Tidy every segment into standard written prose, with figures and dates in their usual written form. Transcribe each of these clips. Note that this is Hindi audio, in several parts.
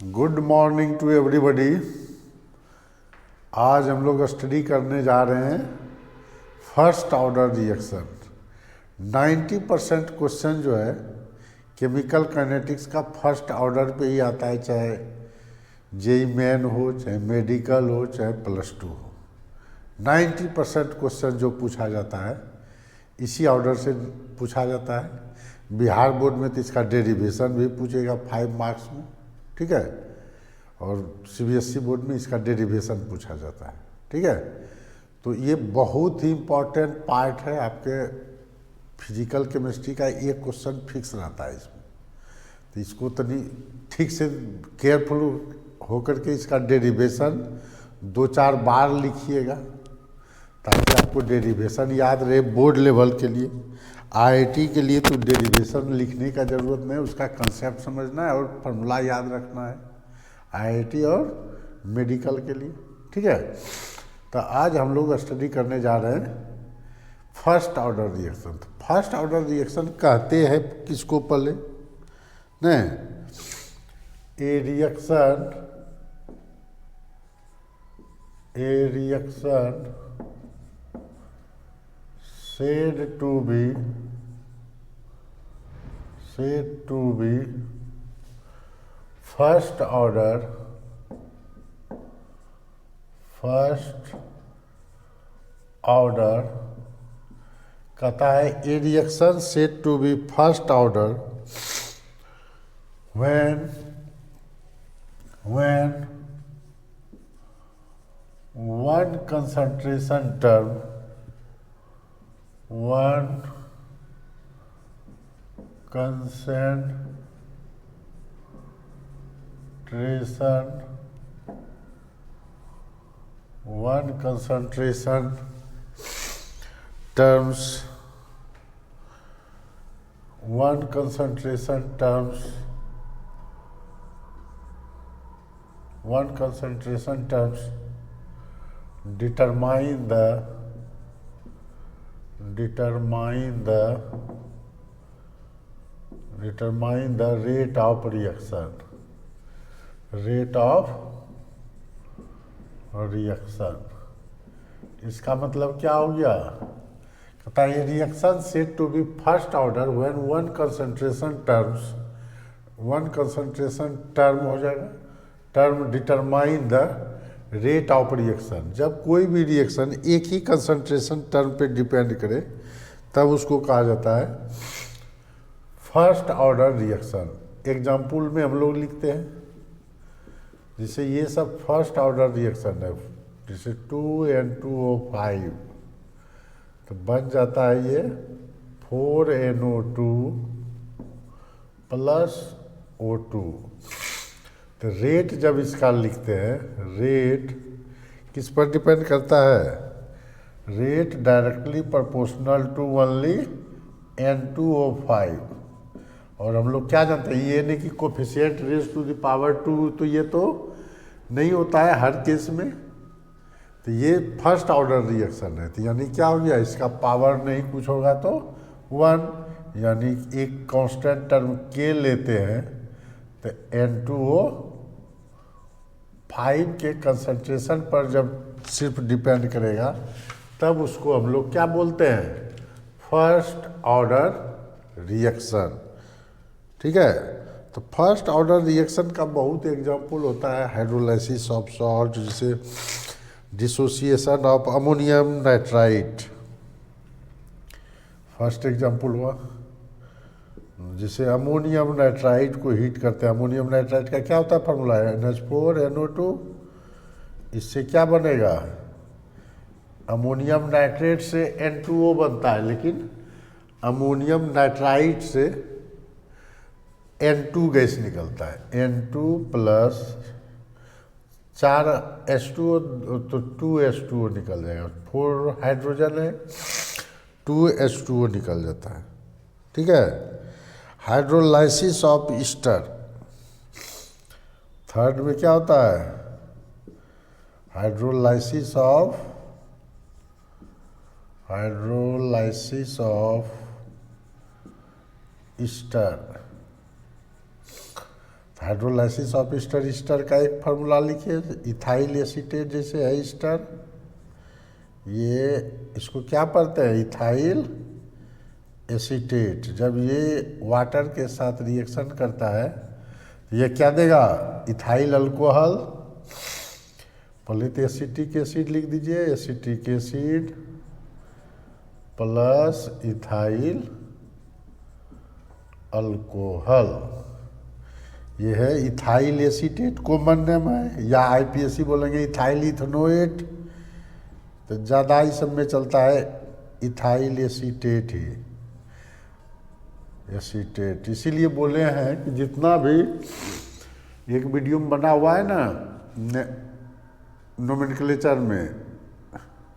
Good morning to everybody. आज हम लोग स्टडी करने जा रहे हैं फर्स्ट ऑर्डर रिएक्शन। 90% क्वेश्चन जो है केमिकल काइनेटिक्स का फर्स्ट ऑर्डर पे ही आता है, चाहे जेई मेन हो, चाहे मेडिकल हो, चाहे +2 हो। 90% क्वेश्चन जो पूछा जाता है इसी ऑर्डर से पूछा जाता है। बिहार बोर्ड में तो इसका डेरिवेशन भी पूछेगा 5 मार्क्स में, ठीक है, और सीबीएसई बोर्ड में इसका डेरिवेशन पूछा जाता है, ठीक है। तो ये बहुत ही इम्पोर्टेंट पार्ट है आपके फिजिकल केमिस्ट्री का। एक क्वेश्चन फिक्स रहता है इसमें, तो इसको तनी ठीक से केयरफुल होकर के इसका डेरिवेशन 2-4 बार लिखिएगा ताकि आपको डेरिवेशन याद रहे बोर्ड लेवल के लिए। आईआईटी के लिए तो डेरिवेशन लिखने का ज़रूरत नहीं, उसका कंसेप्ट समझना है और फार्मूला याद रखना है आईआईटी और मेडिकल के लिए, ठीक है। तो आज हम लोग स्टडी करने जा रहे हैं फर्स्ट ऑर्डर रिएक्शन। तो फर्स्ट ऑर्डर रिएक्शन कहते हैं किसको पहले नहीं, ए reaction said to be first order कहता है ए reaction said to be first order when one concentration term one concentration terms determine the rate of reaction, इसका मतलब क्या हो गया। कहता है reaction said to be first order when one concentration term हो जाएगा, term determine the rate of reaction. जब कोई भी रिएक्शन एक ही कंसंट्रेशन टर्म पे डिपेंड करे तब उसको कहा जाता है फर्स्ट ऑर्डर रिएक्शन। एग्जाम्पल में हम लोग लिखते हैं, जैसे ये सब फर्स्ट ऑर्डर रिएक्शन है, जैसे 2N2O5 तो बन जाता है ये 4NO2 + O2। तो रेट जब इसका लिखते हैं, रेट किस पर डिपेंड करता है, rate directly proportional to only N2O5। और हम लोग क्या जानते हैं, ये नहीं कि coefficient raise to the power 2, तो ये तो नहीं होता है हर केस में। तो ये फर्स्ट ऑर्डर रिएक्शन है, तो यानी क्या हो गया, इसका पावर नहीं कुछ होगा तो 1, यानी एक कांस्टेंट टर्म के लेते हैं तो N2O5 के कंसंट्रेशन पर जब सिर्फ डिपेंड करेगा तब उसको हम लोग क्या बोलते हैं, फर्स्ट ऑर्डर रिएक्शन, ठीक है। तो फर्स्ट ऑर्डर रिएक्शन का बहुत एग्जाम्पल होता है, हाइड्रोलाइसिस ऑफ सॉल्ट, जैसे dissociation of ammonium nitrite first example हुआ। जैसे अमोनियम नाइट्राइट को हीट करते हैं, अमोनियम नाइट्राइट का क्या होता है फार्मूला है NH4NO2। इससे क्या बनेगा, अमोनियम नाइट्रेट से N2O बनता है, लेकिन अमोनियम नाइट्राइट से N2 गैस निकलता है, N2 + 4H2O तो 2H2O निकल जाएगा, 4 हाइड्रोजन है 2H2O निकल जाता है, ठीक है। हाइड्रोलाइसिस ऑफ ईस्टर थर्ड में क्या होता है, hydrolysis of Easter. Hydrolysis of Easter, Easter का एक फार्मूला लिखिए, इथाइल एसीटेट जैसे है ईस्टर, ये इसको क्या पढ़ते हैं, इथाइल एसीटेट। जब ये वाटर के साथ रिएक्शन करता है तो ये क्या देगा, इथाइल अल्कोहल, पहले तो एसिटिक एसिड लिख दीजिए, acetic acid plus ethyl alcohol, ये है इथाइल एसीटेट, कॉमन नेम है, या आईपीएसी बोलेंगे इथाइल इथनोएट, तो ज़्यादा ही सब में चलता है इथाइल एसीटेट ही, एसीटेट। इसीलिए बोले हैं कि जितना भी एक वीडियो में बना हुआ है ना नोमेनक्लेचर में,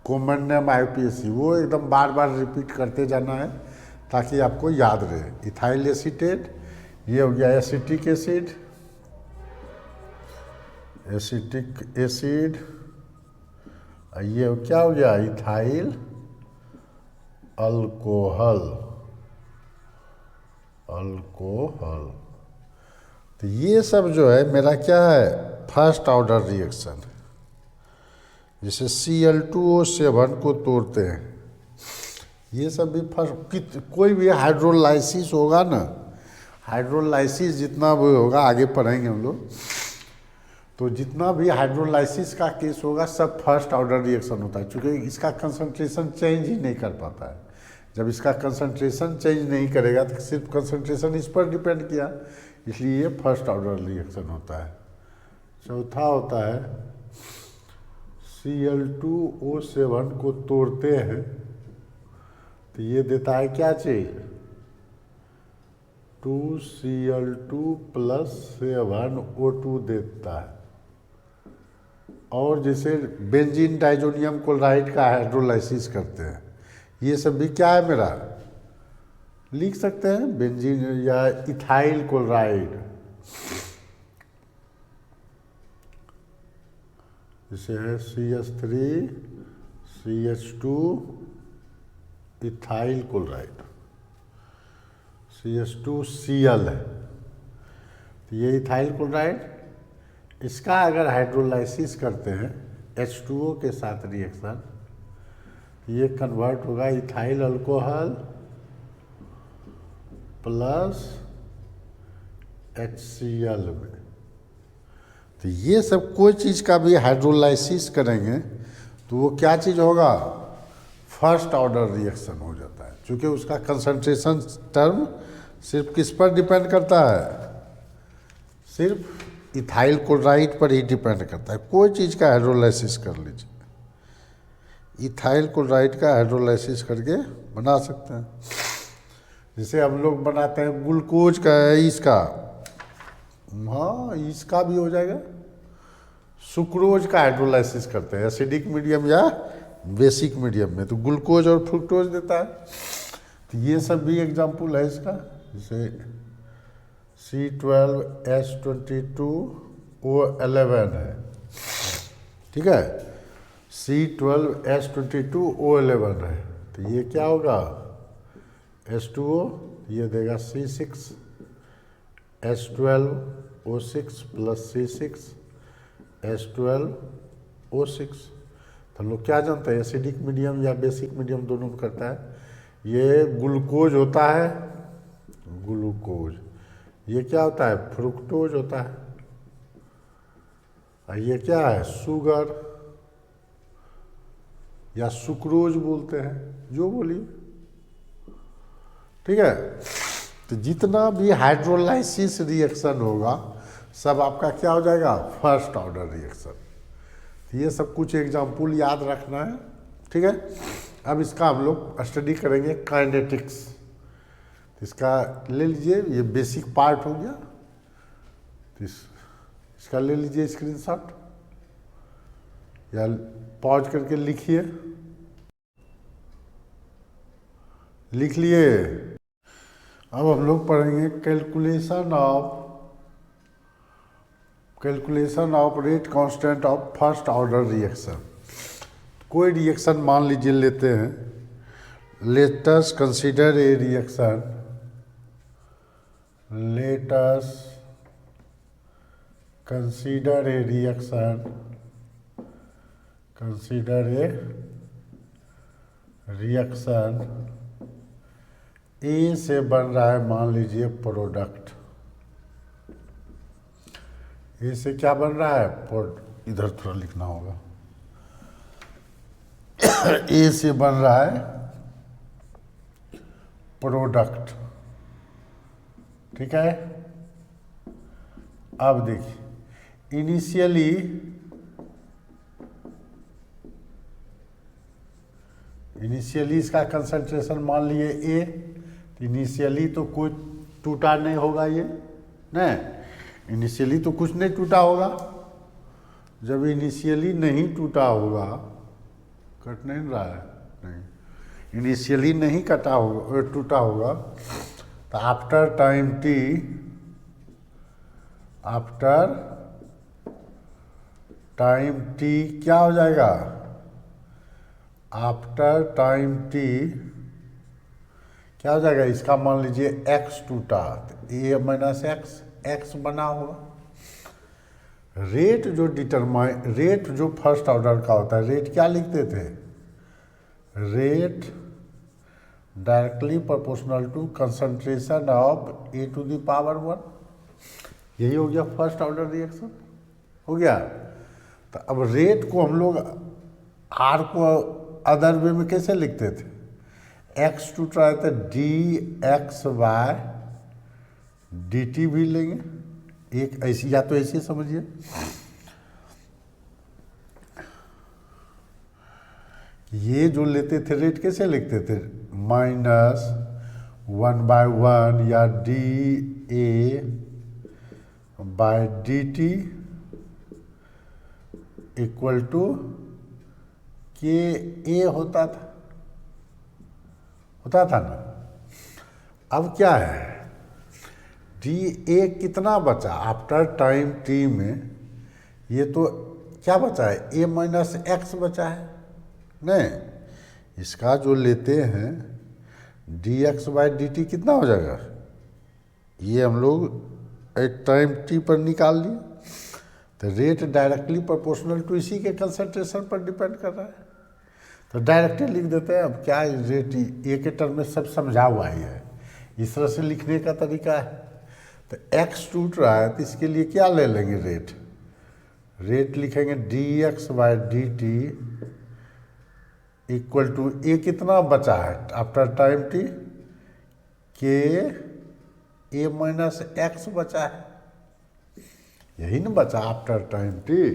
कॉमन नेम आईपीएसी, वो एकदम बार बार रिपीट करते जाना है ताकि आपको याद रहे। इथाइल एसीटेट, ये हो गया एसिटिक एसिड, एसिटिक एसिड, ये क्या हो गया, इथाइल अल्कोहल, अल्कोहल। तो ये सब जो है मेरा क्या है, फर्स्ट ऑर्डर रिएक्शन। जैसे Cl2O7 को तोड़ते हैं, ये सब भी फर्स्ट, कोई भी हाइड्रोलाइसिस होगा ना, हाइड्रोलाइसिस जितना भी होगा, आगे पढ़ेंगे हम लोग, तो जितना भी हाइड्रोलाइसिस का केस होगा सब फर्स्ट ऑर्डर रिएक्शन होता है, क्योंकि इसका कंसंट्रेशन चेंज ही नहीं कर पाता है। जब इसका कंसंट्रेशन चेंज नहीं करेगा तो सिर्फ कंसंट्रेशन इस पर डिपेंड किया, इसलिए ये फर्स्ट ऑर्डर रिएक्शन होता है। चौथा होता है Cl2O7 को तोड़ते हैं तो ये देता है क्या चीज, 2Cl2 + 7O2 देता है। और जैसे बेंजीन डाइजोनियम क्लोराइड का हाइड्रोलाइसिस करते हैं, ये सब भी क्या है मेरा, लिख सकते हैं बेंजीन या इथाइल क्लोराइड, जैसे है CH3 CH2 ethyl chloride, CH2Cl है, तो ये इथाइल क्लोराइड, इसका अगर हाइड्रोलाइसिस करते हैं H2O के साथ रिएक्शन, ये कन्वर्ट होगा इथाइल अल्कोहल प्लस HCl में। तो ये सब कोई चीज़ का भी हाइड्रोलाइसिस करेंगे तो वो क्या चीज़ होगा, फर्स्ट ऑर्डर रिएक्शन हो जाता है, क्योंकि उसका कंसंट्रेशन टर्म सिर्फ किस पर डिपेंड करता है, सिर्फ इथाइल क्लोराइड पर ही डिपेंड करता है। कोई चीज़ का हाइड्रोलाइसिस कर लीजिए, इथाइल क्लोराइड का हाइड्रोलाइसिस करके बना सकते हैं। जैसे हम लोग बनाते हैं ग्लूकोज का, इसका, हाँ इसका भी हो जाएगा, सुक्रोज का हाइड्रोलाइसिस करते हैं एसिडिक मीडियम या बेसिक मीडियम में, तो ग्लूकोज और फ्रुक्टोज देता है। तो ये सब भी एग्जाम्पल है इसका, जैसे C12H22O11 है, ठीक है, C12H22O11 है, तो ये क्या होगा, H2O, ये देगा C6H12O6 + C6H12O6। तो हम लोग क्या जानते हैं, एसिडिक मीडियम या बेसिक मीडियम दोनों में करता है। ये ग्लूकोज होता है, ग्लूकोज, ये क्या होता है, फ्रुक्टोज होता है, और ये क्या है, शुगर या सुक्रोज बोलते हैं, जो बोलिए, ठीक है। तो जितना भी हाइड्रोलाइसिस रिएक्शन होगा सब आपका क्या हो जाएगा, फर्स्ट ऑर्डर रिएक्शन। तो ये सब कुछ एग्जाम्पल याद रखना है, ठीक है। अब इसका हम लोग स्टडी करेंगे काइनेटिक्स। इसका ले लीजिए, ये बेसिक पार्ट हो गया, तो इसका ले लीजिए स्क्रीनशॉट या पॉज करके लिखिए, लिख लिए। अब हम लोग पढ़ेंगे calculation of rate constant of first order reaction. कोई रिएक्शन मान लीजिए लेते हैं, let us consider a reaction, let us consider a reaction A से बन रहा है, मान लीजिए प्रोडक्ट। ए से क्या बन रहा है, इधर थोड़ा लिखना होगा। ए से बन रहा है प्रोडक्ट, ठीक है। अब देखिए इनिशियली इसका कंसंट्रेशन मान लिए ए, इनिशियली तो कोई टूटा नहीं होगा, ये नहीं, इनिशियली तो कुछ नहीं टूटा होगा। जब इनिशियली नहीं टूटा होगा, कट नहीं रहा है, नहीं, इनिशियली नहीं कटा होगा, टूटा होगा, तो आफ्टर टाइम टी क्या हो जाएगा, आफ्टर टाइम टी क्या हो जाएगा, इसका मान लीजिए एक्स टूटा, तो ए माइनस एक्स बना होगा। रेट जो फर्स्ट ऑर्डर का होता है, रेट क्या लिखते थे, rate directly proportional to concentration of A to the power 1। यही हो गया फर्स्ट ऑर्डर रिएक्शन, हो गया। तो अब रेट को हम लोग आर को अदर वे में कैसे लिखते थे, एक्स टूट रहा है तो dx/dt भी लेंगे, एक ऐसी, या तो ऐसी समझिए, ये जो लेते थे रेट कैसे लिखते थे, -1/1 या dA/dt इक्वल टू KA होता था ना। अब क्या है, dA कितना बचा आफ्टर टाइम t में, ये तो क्या बचा है, A माइनस एक्स बचा है, नहीं, इसका जो लेते हैं dx/dt कितना हो जाएगा, ये हम लोग एट टाइम t पर निकाल लिए, तो रेट डायरेक्टली प्रोपोर्शनल टू इसी के कंसंट्रेशन पर डिपेंड कर रहा है, तो डायरेक्टली लिख देते हैं। अब क्या रेट ए के टर्म में सब समझा हुआ ही है, इस तरह से लिखने का तरीका है। तो एक्स टूट रहा है तो इसके लिए क्या ले लेंगे, रेट लिखेंगे dx/dt इक्वल टू ए कितना बचा है आफ्टर टाइम टी, के ए माइनस एक्स बचा है, यही ना बचा आफ्टर टाइम टी।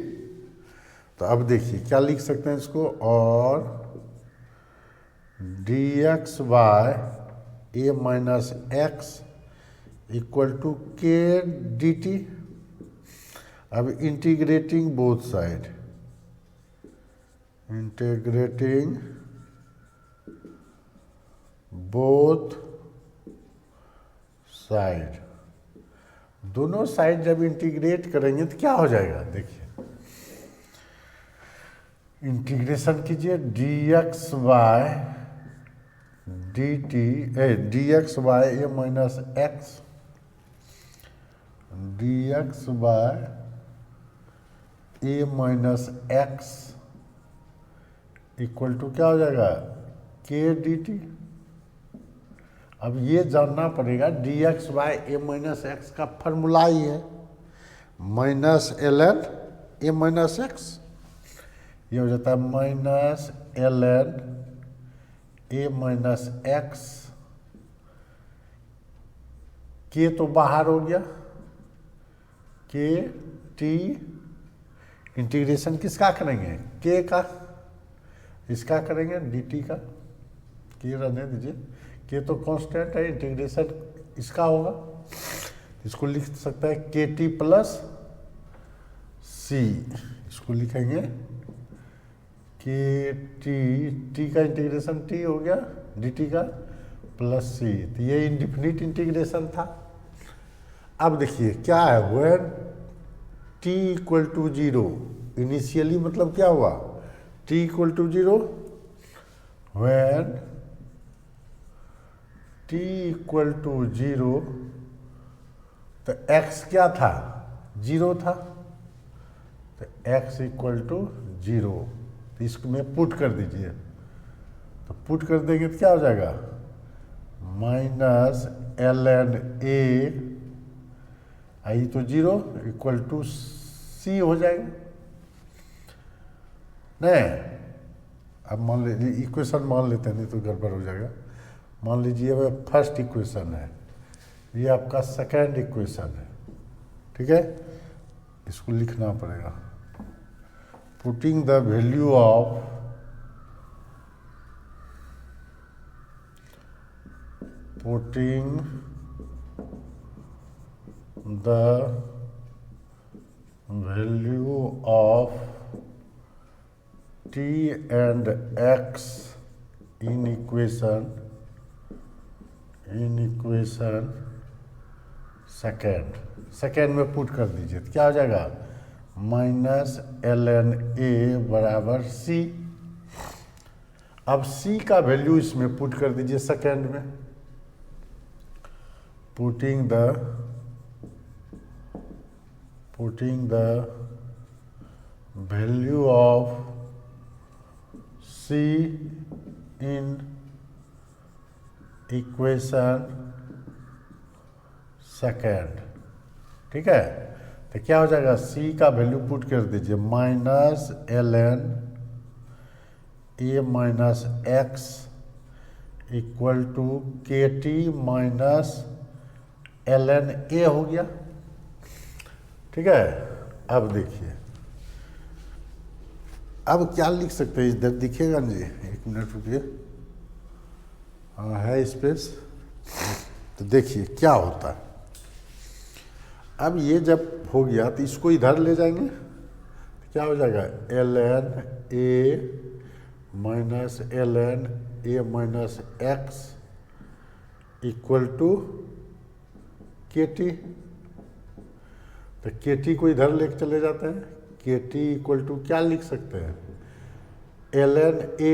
तो अब देखिए क्या लिख सकते हैं इसको, और dx/a minus x equal to k dt। अब इंटीग्रेटिंग बोथ साइड, दोनों साइड जब इंटीग्रेट करेंगे तो क्या हो जाएगा, देखिए इंटीग्रेशन कीजिए dx/a minus x, dx/a minus x equal to क्या हो जाएगा, के dt। अब ये जानना पड़ेगा dx/a माइनस एक्स का फॉर्मूला ही है -ln a माइनस एक्स, ये हो जाता है -ln a माइनस एक्स, के तो बाहर हो गया, के टी, इंटीग्रेशन किसका करेंगे, के का, इसका करेंगे dt का, के रहने दीजिए, के तो कांस्टेंट है, इंटीग्रेशन इसका होगा, इसको लिख सकता है के टी प्लस सी, इसको लिखेंगे के टी का इंटीग्रेशन टी हो गया dt का प्लस सी, तो ये इंडिफिनिट इंटीग्रेशन था। अब देखिए क्या है, when t equal to 0, initially मतलब क्या हुआ, t equal to 0, when t equal to 0, तो x क्या था, 0 था, तो x इक्वल टू 0, तो इसमें पुट कर दीजिए। तो पुट कर देंगे तो क्या हो जाएगा, माइनस ln a, आई तो 0 इक्वल टू c हो जाएगा। नहीं, अब मान लीजिए इक्वेशन मान लेते हैं, नहीं तो गड़बड़ हो जाएगा। मान लीजिए वह फर्स्ट इक्वेशन है, ये आपका सेकेंड इक्वेशन है, ठीक है। इसको लिखना पड़ेगा, putting the value of t and x in equation second में पुट कर दीजिए तो क्या हो जाएगा, माइनस ln a बराबर c। अब c का वैल्यू इसमें पुट कर दीजिए सेकेंड में, putting the value of c in equation second, ठीक है। तो क्या हो जाएगा, c का वैल्यू पुट कर दीजिए, minus ln a minus x equal to k t minus ln a हो गया, ठीक है। अब देखिए, अब क्या लिख सकते हैं, इधर दिखेगा जी, एक मिनट रुकिए, हाँ है स्पेस। तो देखिए क्या होता है, अब ये जब हो गया तो इसको इधर ले जाएंगे तो क्या हो जाएगा, ln a minus ln a minus x equal to k t. तो के टी को इधर लेके चले जाते हैं, के टी इक्वल टू क्या लिख सकते हैं, ln a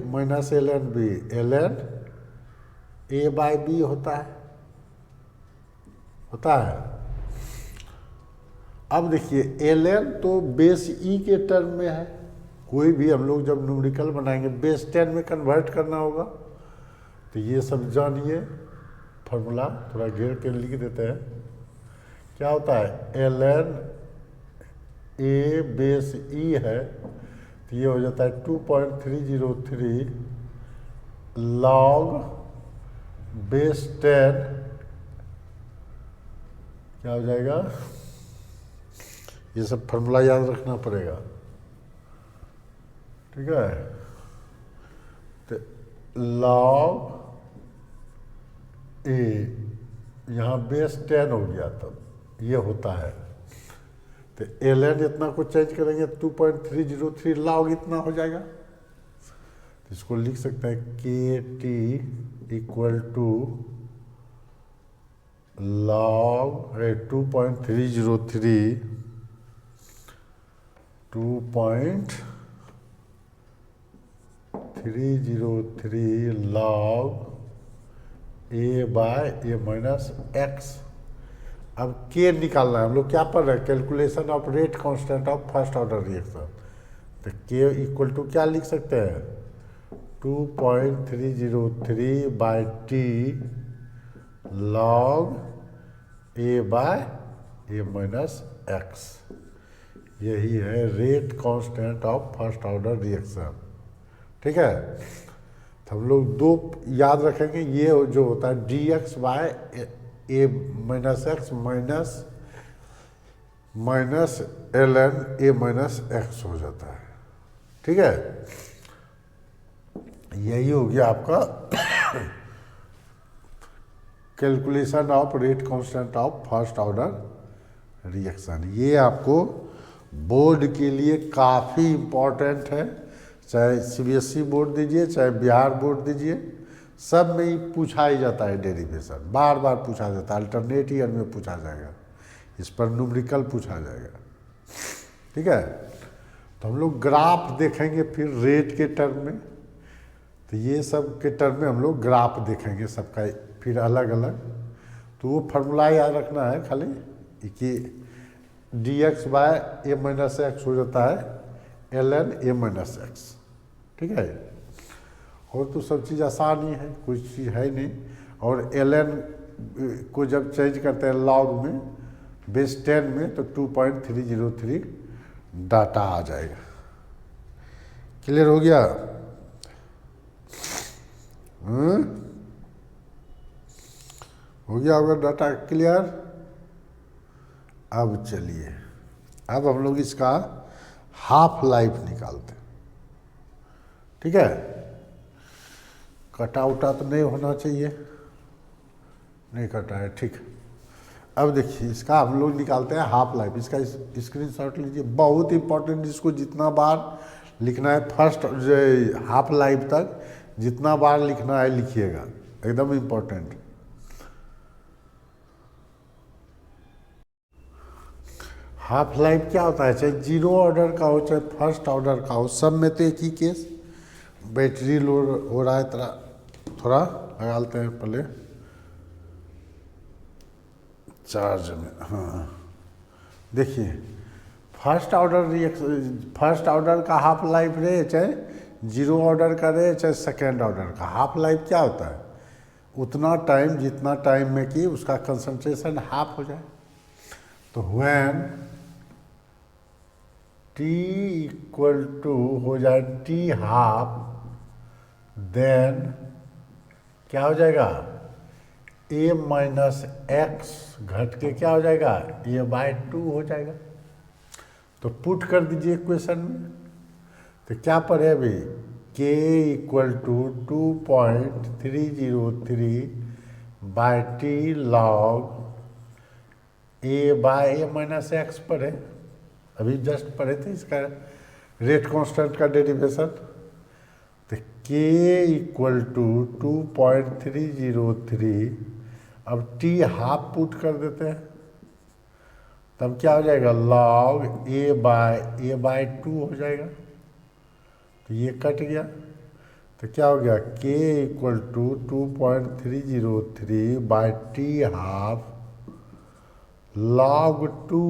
minus ln b, ln a by b होता है। अब देखिए ln तो बेस e के टर्म में है, कोई भी हम लोग जब न्यूमेरिकल बनाएंगे बेस 10 में कन्वर्ट करना होगा। तो ये सब जानिए, फार्मूला थोड़ा घेर के लिख देते हैं। क्या होता है, ln a बेस e है, तो ये हो जाता है 2.303 log बेस 10, क्या हो जाएगा, ये सब फार्मूला याद रखना पड़ेगा, ठीक है। तो log a, यहाँ बेस 10 हो गया, तब ये होता है। तो ln इतना को चेंज करेंगे 2.303 log इतना हो जाएगा। तो इसको लिख सकते हैं k t equal to log 2.303 log a by a minus x. अब के निकालना है, हम लोग क्या पढ़ रहे हैं, calculation of rate constant of first order reaction. तो के इक्वल टू क्या लिख सकते हैं, 2.303 by t log a by a minus x. यही है rate constant of first order reaction, ठीक है। तो हम लोग दो याद रखेंगे, ये जो होता है d x by a minus x minus ln a minus x हो जाता है, ठीक है। यही हो गया आपका calculation of rate constant of first order reaction. ये आपको बोर्ड के लिए काफ़ी इम्पोर्टेंट है, चाहे सीबीएसई बोर्ड दीजिए चाहे बिहार बोर्ड दीजिए, सब में ही पूछा ही जाता है डेरिवेशन, बार बार पूछा जाता है, अल्टरनेट ईयर में पूछा जाएगा, इस पर न्यूमेरिकल पूछा जाएगा, ठीक है। तो हम लोग ग्राफ देखेंगे फिर रेट के टर्म में, तो ये सब के टर्म में हम लोग ग्राफ देखेंगे सबका फिर अलग अलग। तो वो फार्मूला याद रखना है खाली कि dx by a minus x हो जाता है ln a माइनस एक्स। ठीक है, और तो सब चीज़ आसान ही है, कोई चीज़ है नहीं। और ln को जब चेंज करते हैं लॉग में बेस 10 में तो 2.303 डाटा आ जाएगा। क्लियर हो गया? हो गया होगा डाटा क्लियर। अब चलिए, अब हम लोग इसका हाफ लाइफ निकालते हैं। ठीक है, कटा उटा तो नहीं होना चाहिए, नहीं कटा है, ठीक। अब देखिए इसका हम लोग निकालते हैं हाफ लाइफ। इसका स्क्रीनशॉट लीजिए, बहुत इंपॉर्टेंट। इसको जितना बार लिखना है फर्स्ट हाफ लाइफ तक जितना बार लिखना है लिखिएगा, एकदम इम्पोर्टेंट। हाफ लाइफ क्या होता है, चाहे जीरो ऑर्डर का हो चाहे फर्स्ट ऑर्डर का हो, सब में तो एक ही केस, बैटरी लो हो रहा है। थोड़ा लगा लेते हैं पहले चार्ज में। हाँ देखिए, फर्स्ट ऑर्डर का हाफ लाइफ रहे, चाहे जीरो ऑर्डर का रहे चाहे सेकेंड ऑर्डर का, हाफ लाइफ क्या होता है, उतना टाइम जितना टाइम में कि उसका कंसंट्रेशन हाफ हो जाए। तो व्हेन t इक्वल टू हो जाए t हाफ, देन क्या हो जाएगा, a माइनस एक्स घट के क्या हो जाएगा, a/2 हो जाएगा। तो पुट कर दीजिए इक्वेशन में। तो क्या पढ़े अभी, k equal to 2.303 by t log a minus x पढ़े, अभी जस्ट पढ़े थे इसका रेट कांस्टेंट का डेरिवेशन। तो k इक्वल टू 2.303, अब t हाफ पुट कर देते हैं, तब क्या हो जाएगा, लॉग a/2 हो जाएगा। तो ये कट गया, तो क्या हो गया, k equal to 2.303 by t half log 2,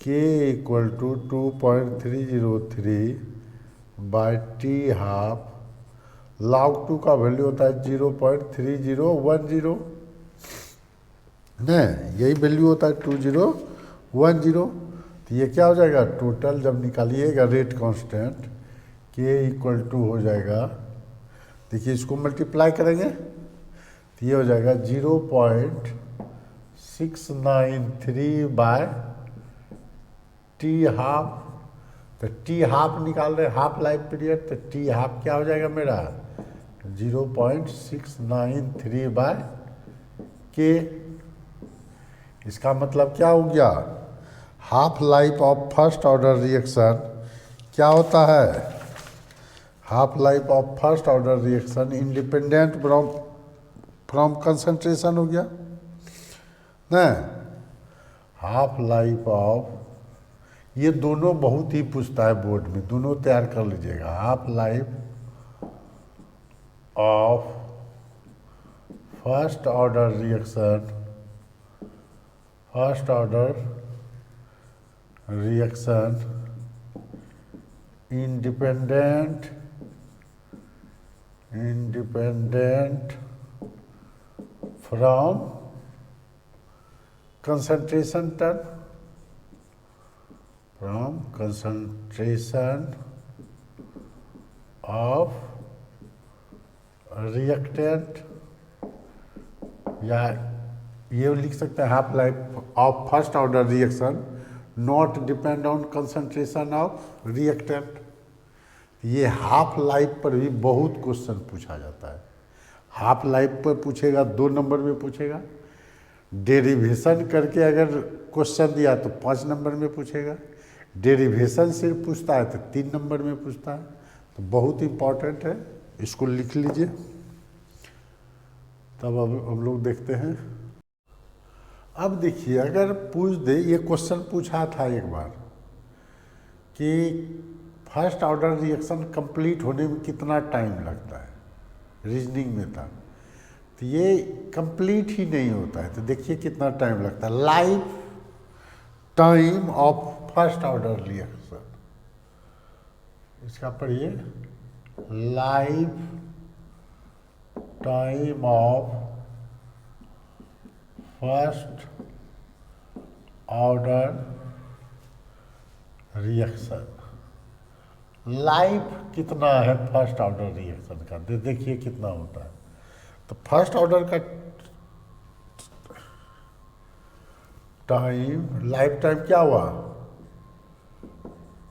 k equal to 2.303 by t half, log 2 का वैल्यू होता है 0.3010, नहीं यही वैल्यू होता है 2010। तो ये क्या हो जाएगा, टोटल जब निकालिएगा rate constant k equal to हो जाएगा, देखिए इसको मल्टीप्लाई करेंगे तो ये हो जाएगा 0.693 बाय टी हाफ। तो टी हाफ निकाल रहे, हाफ लाइफ पीरियड, तो टी हाफ क्या हो जाएगा मेरा, 0.693 बाय के। इसका मतलब क्या हो गया, half life of first order reaction क्या होता है, half life of first order reaction independent from concentration हो गया ना। हाफ लाइफ ऑफ, ये दोनों बहुत ही पूछता है बोर्ड में, दोनों तैयार कर लीजिएगा। Half life of first order reaction, first order reaction independent from concentration term, from concentration of reactant, या ये लिख सकते हैं half life of first order reaction not depend on concentration of reactant. ये हाफ लाइफ पर भी बहुत क्वेश्चन पूछा जाता है। हाफ लाइफ पर पूछेगा 2 नंबर में पूछेगा, डेरिवेशन करके अगर क्वेश्चन दिया तो 5 नंबर में पूछेगा, डेरिवेशन सिर्फ पूछता है तो 3 नंबर में पूछता है। तो बहुत इंपॉर्टेंट है, इसको लिख लीजिए। तब अब हम लोग देखते हैं। अब देखिए, अगर पूछ दे, ये क्वेश्चन पूछा था एक बार कि फर्स्ट ऑर्डर रिएक्शन कंप्लीट होने में कितना टाइम लगता है, रीजनिंग में था। तो ये कंप्लीट ही नहीं होता है, तो देखिए कितना टाइम लगता है। Life time of first order reaction, इसका पढ़िए life time of first order reaction. Life कितना है फर्स्ट ऑर्डर रिएक्शन का, देखिए कितना होता है। तो फर्स्ट ऑर्डर का टाइम, लाइफ टाइम क्या हुआ,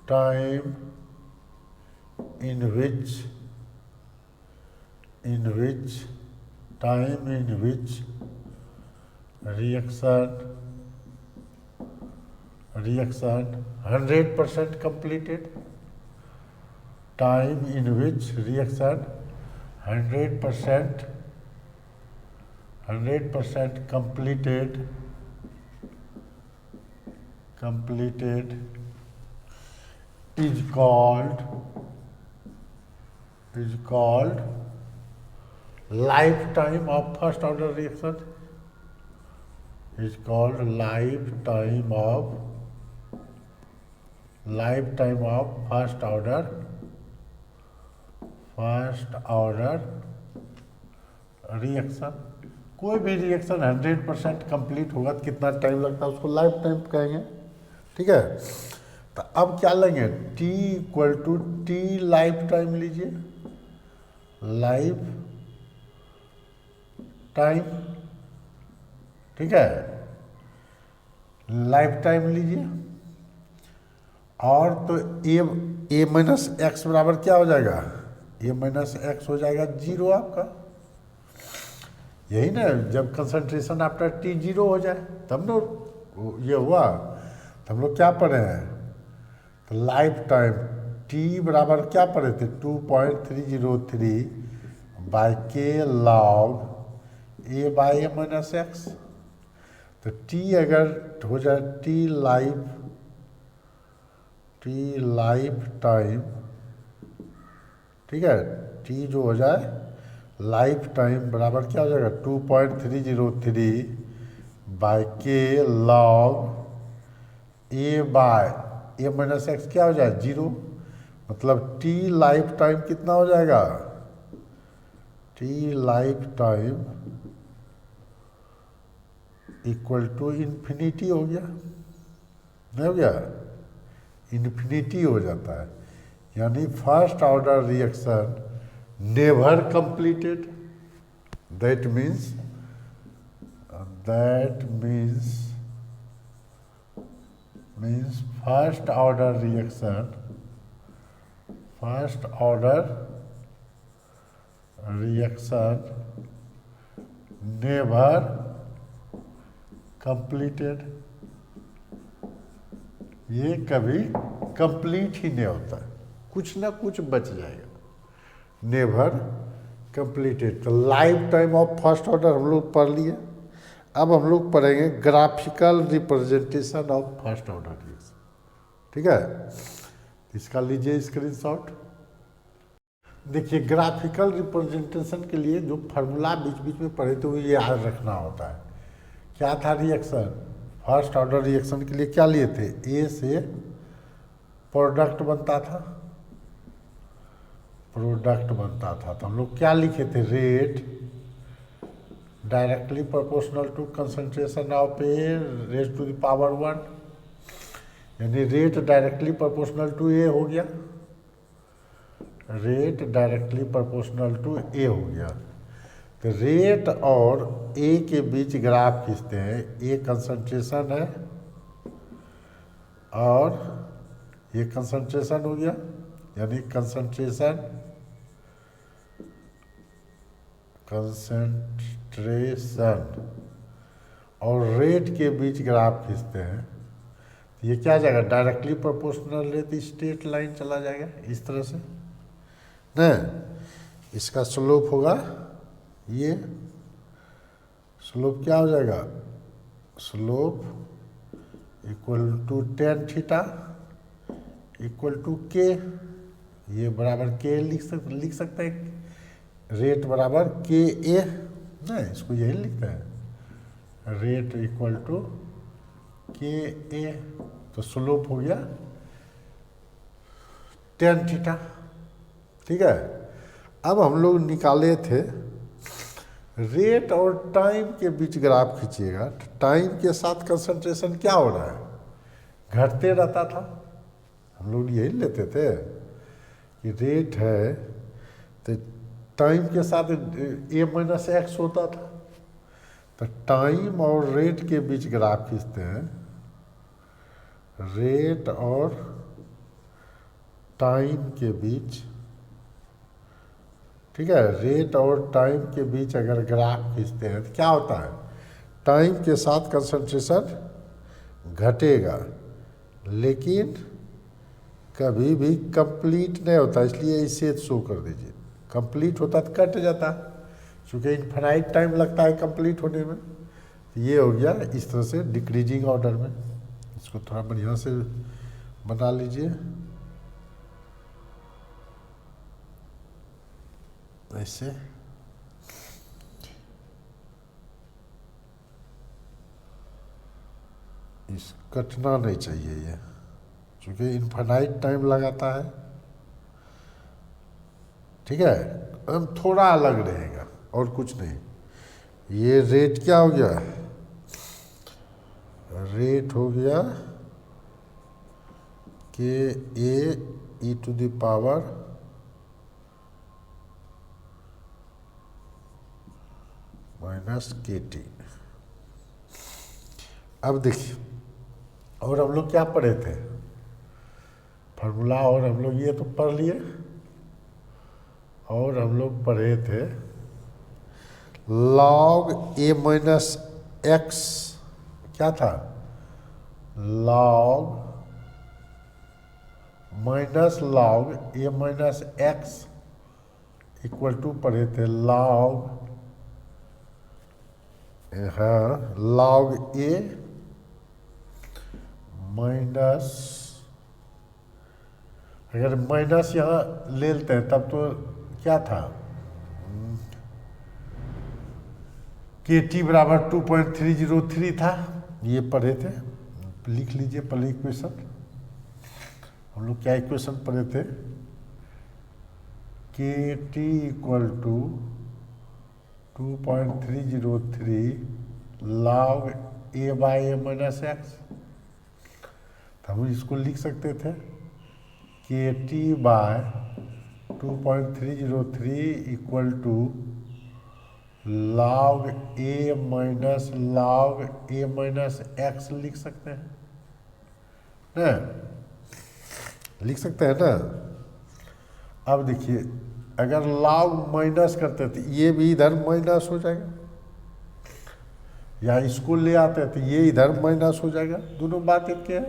time in which time in which reaction 100% completed, time in which reaction 100% completed is called lifetime of first order reaction, is called lifetime of first order reaction. कोई भी रिएक्शन 100% कंप्लीट होगा तो कितना टाइम लगता है उसको लाइफ टाइम कहेंगे, ठीक है। तो अब क्या लेंगे, T equal to T life time लीजिए, लाइफ टाइम, ठीक है, लाइफ टाइम लीजिए। और तो ए माइनस एक्स बराबर क्या हो जाएगा, ए माइनस एक्स हो जाएगा 0 आपका, यही ना। जब कंसंट्रेशन आफ्टर टी 0 हो जाए तब ना ये हुआ। तो हम लोग क्या पढ़े हैं, तो लाइफ टाइम टी बराबर क्या पढ़े थे, 2.303 बाई के log a by a minus x. तो टी अगर हो जाए टी लाइफ टाइम, ठीक है, टी जो हो जाए लाइफ टाइम बराबर क्या हो जाएगा 2.303 बाई के log A bye a minus x क्या हो जाए 0। मतलब टी लाइफ टाइम कितना हो जाएगा, t life time equal to infinity हो गया, नहीं हो गया, इन्फिनिटी हो जाता है। यानी first order reaction never completed, that means first order reaction never completed, ये कभी कंप्लीट ही नहीं होता है, कुछ ना कुछ बच जाएगा, नेवर कंप्लीटेड। तो life time of first order हम लोग पढ़ लिए। अब हम लोग पढ़ेंगे graphical representation of first order reaction, ठीक है। इसका लीजिए स्क्रीनशॉट। देखिए ग्राफिकल रिप्रेजेंटेशन के लिए जो फार्मूला बीच बीच में पढ़े थे वो ये याद रखना होता है। क्या था रिएक्शन, फर्स्ट ऑर्डर रिएक्शन के लिए क्या लिए थे, ए से प्रोडक्ट बनता था, तो हम लोग क्या लिखे थे, rate directly proportional to concentration of A raise to the power 1, यानी rate directly proportional to A हो गया, rate directly proportional to A हो गया। तो रेट और ए के बीच ग्राफ खींचते हैं, ए कंसंट्रेशन है और ये कंसंट्रेशन हो गया, यानी कंसंट्रेशन और रेट के बीच ग्राफ खींचते हैं। तो ये क्या आ जाएगा, directly proportional rate straight line चला जाएगा इस तरह से ना। इसका स्लोप होगा, ये स्लोप क्या हो जाएगा, slope equal to tan theta equal to k, ये बराबर के लिख सकते हैं, रेट बराबर के ए, नहीं इसको यही लिखते हैं, रेट इक्वल टू के ए, तो स्लोप हो गया tan थीटा। ठीक है, अब हम लोग निकाले थे रेट और टाइम के बीच ग्राफ खींचिएगा, टाइम के साथ कंसंट्रेशन क्या हो रहा है, घटते रहता था। हम लोग यही लेते थे कि रेट है तो टाइम के साथ ए माइनस एक्स होता था। तो टाइम और रेट के बीच ग्राफ खींचते हैं, रेट और टाइम के बीच, ठीक है, रेट और टाइम के बीच अगर ग्राफ खींचते हैं तो क्या होता है, टाइम के साथ कंसंट्रेशन घटेगा, लेकिन कभी भी कंप्लीट नहीं होता, इसलिए इसे शो कर दीजिए। कंप्लीट होता तो कट जाता, क्योंकि इनफाइनाइट टाइम लगता है कंप्लीट होने में। ये हो गया इस तरह से डिक्रीजिंग ऑर्डर में। इसको थोड़ा बढ़िया से बना लीजिए ऐसे। इस कटना नहीं चाहिए ये, क्योंकि इनफाइनाइट टाइम लगाता है। ठीक है, हम थोड़ा अलग रहेगा और कुछ नहीं। ये रेट क्या हो गया, रेट हो गया के ए e to the power minus k T. अब देखिए, और हम लोग क्या पढ़े थे फार्मूला, और हम लोग ये तो पढ़ लिए, और हम लोग पढ़े थे लॉग ए माइनस एक्स, क्या था, log minus log a minus x equal to पढ़े थे लॉग, हाँ, लॉग ए माइनस, अगर माइनस यहाँ ले लेते हैं तब तो क्या था, के टी बराबर 2.303 था, ये पढ़े थे। लिख लीजिए पहले इक्वेशन। हम लोग क्या इक्वेशन पढ़े थे, k t equal to 2.303 log a by a minus x. तो हम इसको लिख सकते थे k t by 2.303 equal to log a minus x लिख सकते हैं ना, लिख सकते हैं ना। अब देखिए, अगर लॉग माइनस करते थे ये भी इधर माइनस हो जाएगा, या इसको ले आते हैं तो ये इधर माइनस हो जाएगा, दोनों बात एक है।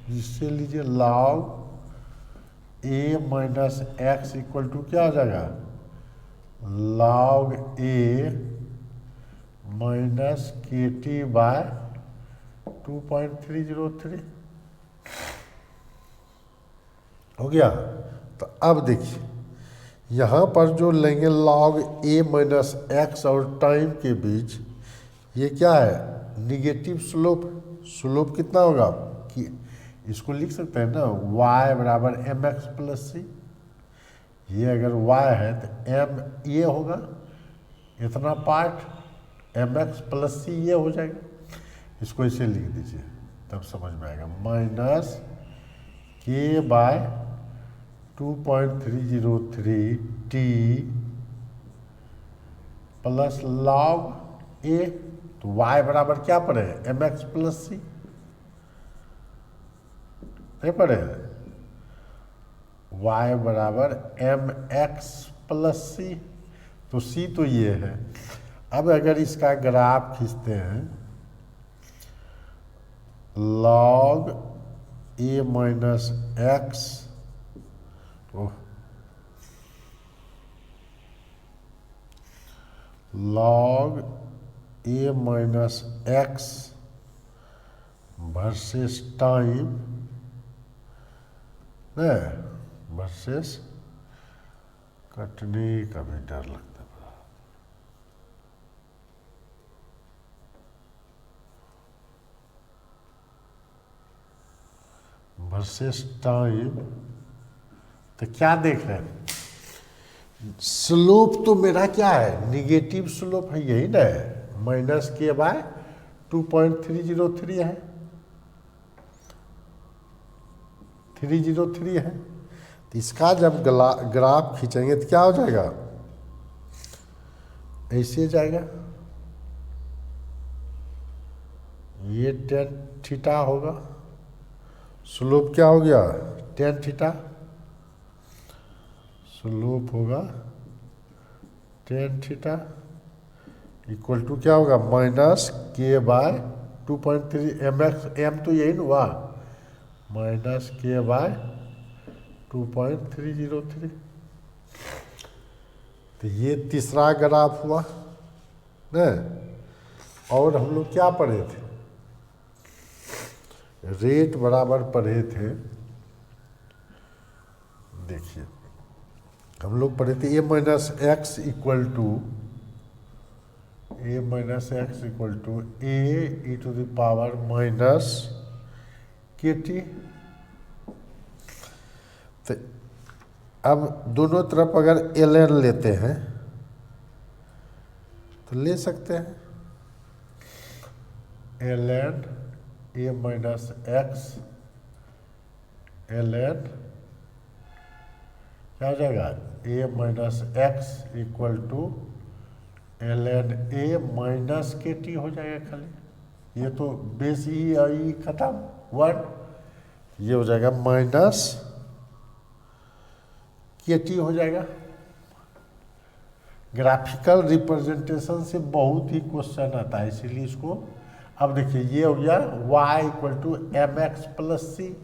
जिससे लीजिए log a minus x equal to क्या हो जाएगा, log a minus k t by 2.303 हो गया। तो अब देखिए यहाँ पर जो लेंगे लॉग ए माइनस एक्स और टाइम के बीच, ये क्या है, निगेटिव स्लोप। स्लोप कितना होगा कि इसको लिख सकते हैं ना, y बराबर एम एक्स प्लस सी। ये अगर y है तो m ये होगा, इतना पार्ट एम एक्स प्लस सी ये हो जाएगा। इसको इसे लिख दीजिए तब समझ में आएगा, माइनस के बाय 2.303 टी प्लस लॉग ए, तो y बराबर क्या पड़े, एम एक्स प्लस सी नहीं पड़े, y बराबर एम एक्स प्लस सी, तो c तो ये है। अब अगर इसका ग्राफ खींचते हैं, log a minus x, log a minus x versus time versus, कटने का भी डर लगता है। वर्सेस टाइम, तो क्या देख रहे हैं, स्लोप तो मेरा क्या है, निगेटिव स्लोप है, यही ना है, -k/2.303 है, 303 है। तो इसका जब ग्राफ खींचेंगे तो क्या हो जाएगा, ऐसे जाएगा, ये tan थीटा होगा, स्लोप क्या हो गया, tan थीटा, स्लोप होगा tan थीटा इक्वल टू क्या होगा, -k/2.3, m तो यही ना हुआ, -k/2.303। तो ये तीसरा ग्राफ हुआ न। और हम लोग क्या पढ़े थे, रेट बराबर पढ़े थे, देखिए हम लोग पढ़े थे a minus x equal to a e to the power minus kt। तो अब दोनों तरफ अगर ln लेते हैं तो ले सकते हैं, ln a minus x ln क्या हो जाएगा, a minus x equal to ln a minus kt हो जाएगा खाली, ये तो बेस ई खत्म 1, ये हो जाएगा माइनस kt हो जाएगा। ग्राफिकल रिप्रेजेंटेशन से बहुत ही क्वेश्चन आता है, इसीलिए इसको, अब देखिए ये हो गया y equal to mx plus c,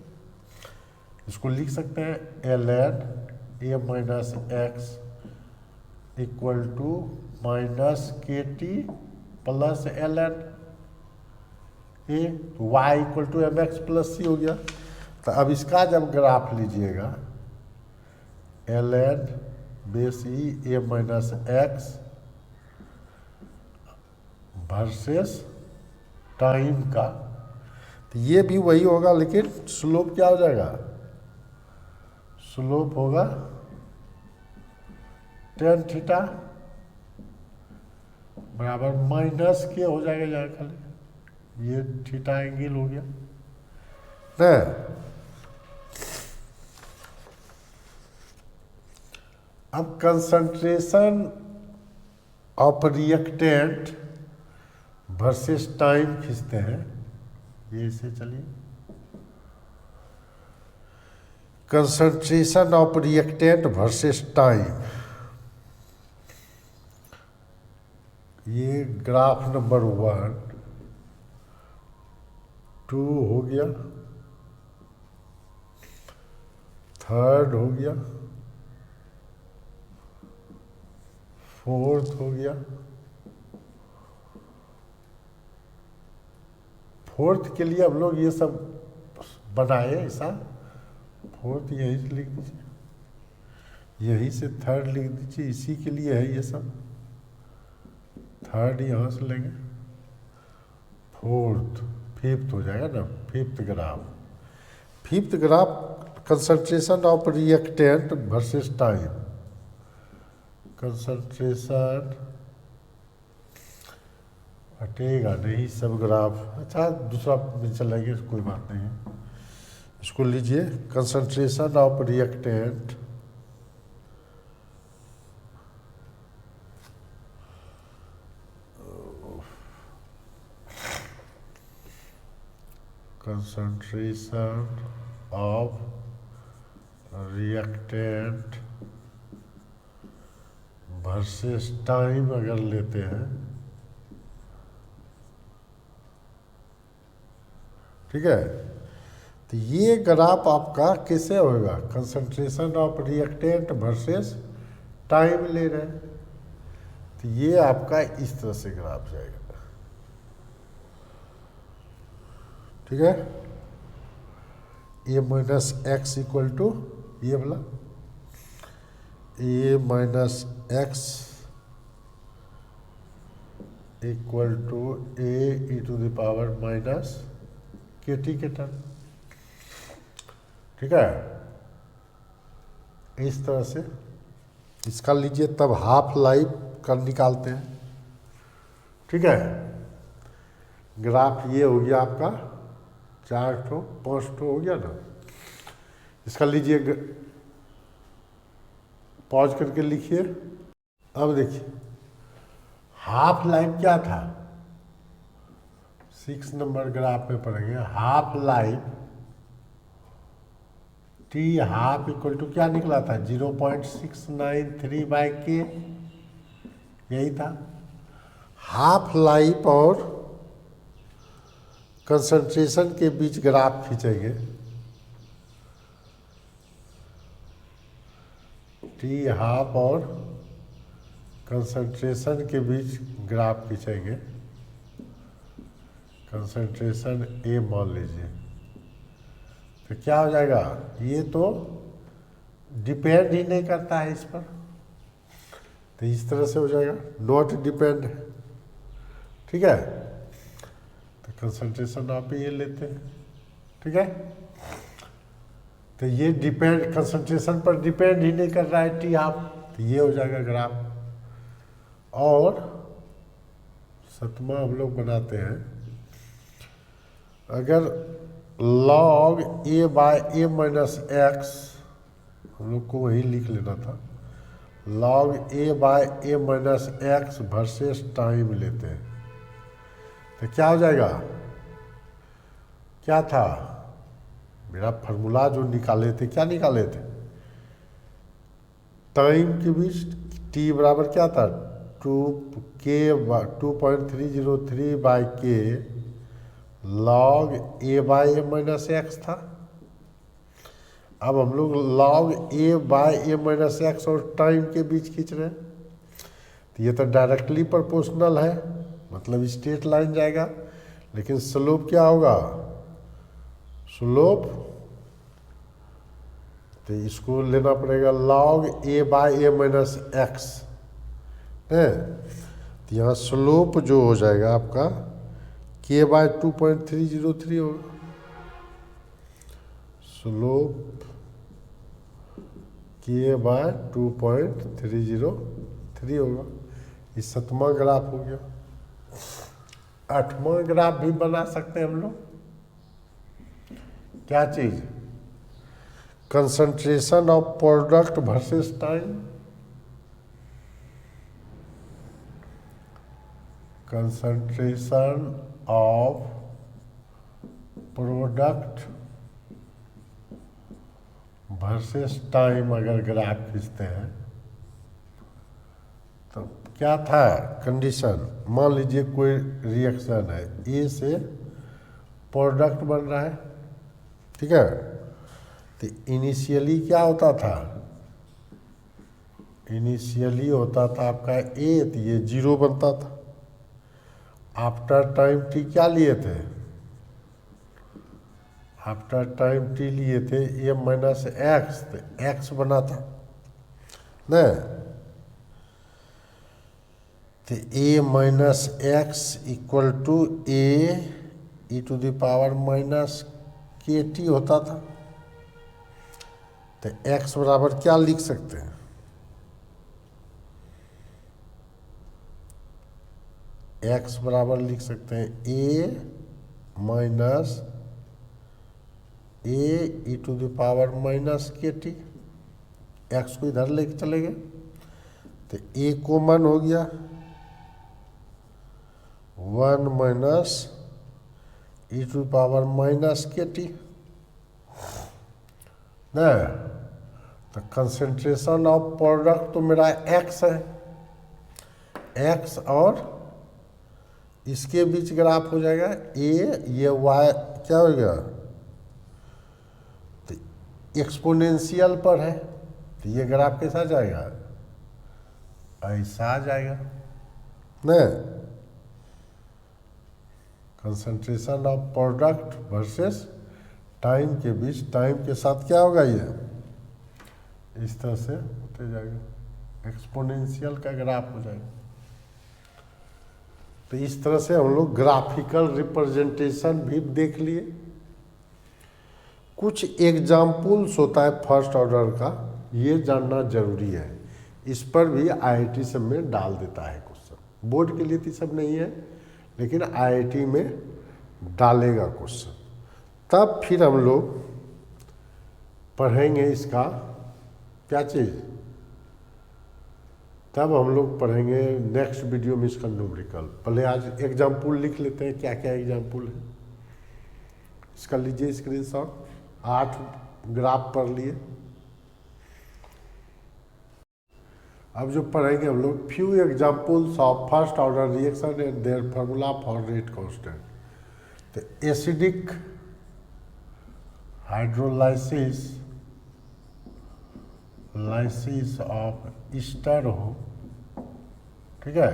इसको लिख सकते हैं ln a minus x equal to minus kt plus ln a, तो y equal to mx plus c हो गया। तो अब इसका जब ग्राफ लीजिएगा, ln base e a minus x versus time का, तो ये भी वही होगा, लेकिन स्लोप क्या हो जाएगा, स्लोप होगा tan थीटा बराबर माइनस के हो जाएगा यहाँ खाली, ये थीटा एंगल हो गया ना। अब concentration of reactant versus time खींचते हैं, ये इसे चलिए, concentration of reactant versus time, ये ग्राफ नंबर 1 2 हो गया, थर्ड हो गया, फोर्थ हो गया, फोर्थ के लिए हम लोग ये सब बनाए ऐसा, फोर्थ यहीं से लिख दीजिए, यहीं से थर्ड लिख दीजिए, इसी के लिए है ये सब, थर्ड यहाँ से लेंगे, फोर्थ, फिफ्थ हो जाएगा ना, fifth graph concentration of reactant versus time, concentration हटेगा नहीं सब ग्राफ, अच्छा दूसरा में चलेंगे, कोई बात नहीं है, इसको लीजिए, concentration of reactant concentration of reactant versus time अगर लेते हैं, ठीक है, तो ये ग्राफ आपका कैसे होगा, concentration of reactant versus time ले रहे हैं, तो ये आपका इस तरह से ग्राफ जाएगा, ठीक है, a minus x equal to ये वाला a minus x equal to a e to the power minus k t के टर्म, ठीक है, इस तरह से इसका लीजिए, तब हाफ लाइफ का निकालते हैं। ठीक है, ग्राफ ये हो गया आपका 4 ठो 5 ठो हो गया ना। इसका लीजिए पॉज करके लिखिए। अब देखिए हाफ लाइफ क्या था, 6 नंबर ग्राफ में पढ़ेंगे। Half life t half equal to क्या निकला था, 0.693/k, यही था। हाफ लाइफ और कंसंट्रेशन के बीच ग्राफ खींचेंगे। टी हाफ और कंसंट्रेशन के बीच ग्राफ खींचेंगे। कंसंट्रेशन ए मान लीजिए, तो क्या हो जाएगा, ये तो डिपेंड ही नहीं करता है इस पर, तो इस तरह से हो जाएगा, नॉट डिपेंड। ठीक है, तो कंसंट्रेशन आप ये लेते हैं। ठीक है, तो ये डिपेंड कंसंट्रेशन पर डिपेंड ही नहीं कर रहा है टी हाफ, तो ये हो जाएगा ग्राफ। और 7वां हम लोग बनाते हैं, अगर log a/a माइनस एक्स, हम लोग को वही लिख लेना था, log a/a minus x versus time लेते हैं, तो क्या हो जाएगा, क्या था मेरा फार्मूला जो निकाले थे, क्या निकाले थे, टाइम के बीच t बराबर क्या था, 2.303/k log a/a minus x था। अब हम लोग log a/a माइनस एक्स और टाइम के बीच खींच रहे हैं, तो ये तो डायरेक्टली प्रोपोर्शनल है, मतलब स्ट्रेट लाइन जाएगा, लेकिन स्लोप क्या होगा, स्लोप, तो इसको लेना पड़ेगा log a/a माइनस एक्स है, तो यहाँ स्लोप जो हो जाएगा आपका k/2.303 होगा, स्लोप k/2.303 होगा। इस 7वां ग्राफ हो गया। 8वां ग्राफ भी बना सकते हैं हम लोग, क्या चीज, concentration of product versus time. Concentration of product versus time अगर ग्राफ खींचते हैं, तो क्या था कंडीशन, मान लीजिए कोई रिएक्शन है, ए से प्रोडक्ट बन रहा है। ठीक है, तो इनिशियली क्या होता था, इनिशियली होता था आपका ए, तो ये 0 बनता था। आफ्टर टाइम टी क्या लिए थे, आफ्टर टाइम टी लिए थे ए माइनस एक्स, तो एक्स बना था न, तो a minus x equal to a e⁻के टी होता था। तो एक्स बराबर क्या लिख सकते हैं, एक्स बराबर लिख सकते हैं a-e⁻के टी, एक्स को इधर लेके चले गए, तो ए कॉमन हो गया, 1 e⁻के टी न, तो कंसंट्रेशन ऑफ प्रोडक्ट तो मेरा एक्स है, एक्स और इसके बीच ग्राफ हो जाएगा ए, ये वाई क्या हो गया, तो एक्सपोनेंशियल पर है, तो ये ग्राफ कैसा जाएगा, ऐसा आ जाएगा न। Concentration of product versus time के बीच, टाइम के साथ क्या होगा, ये इस तरह से होते जाएगा, एक्सपोनेंशियल का ग्राफ हो जाएगा। तो इस तरह से हम लोग ग्राफिकल रिप्रेजेंटेशन भी देख लिए। कुछ एग्जाम्पल्स होता है फर्स्ट ऑर्डर का, ये जानना जरूरी है। इस पर भी आईआईटी सब में डाल देता है क्वेश्चन। बोर्ड के लिए तो सब नहीं है, लेकिन आईआईटी में डालेगा क्वेश्चन। तब फिर हम लोग पढ़ेंगे इसका क्या चीज़, तब हम लोग पढ़ेंगे नेक्स्ट वीडियो में इसका न्यूमेरिकल। पहले आज एग्जाम्पल लिख लेते हैं, क्या क्या एग्जाम्पल है इसका। लीजिए स्क्रीनशॉट, 8 ग्राफ पढ़ लिए। अब जो पढ़ेंगे हम लोग, few examples of first order reaction and their formula for rate constant. तो एसिडिक हाइड्रोलाइसिस ऑफ ईस्टर हो, ठीक है,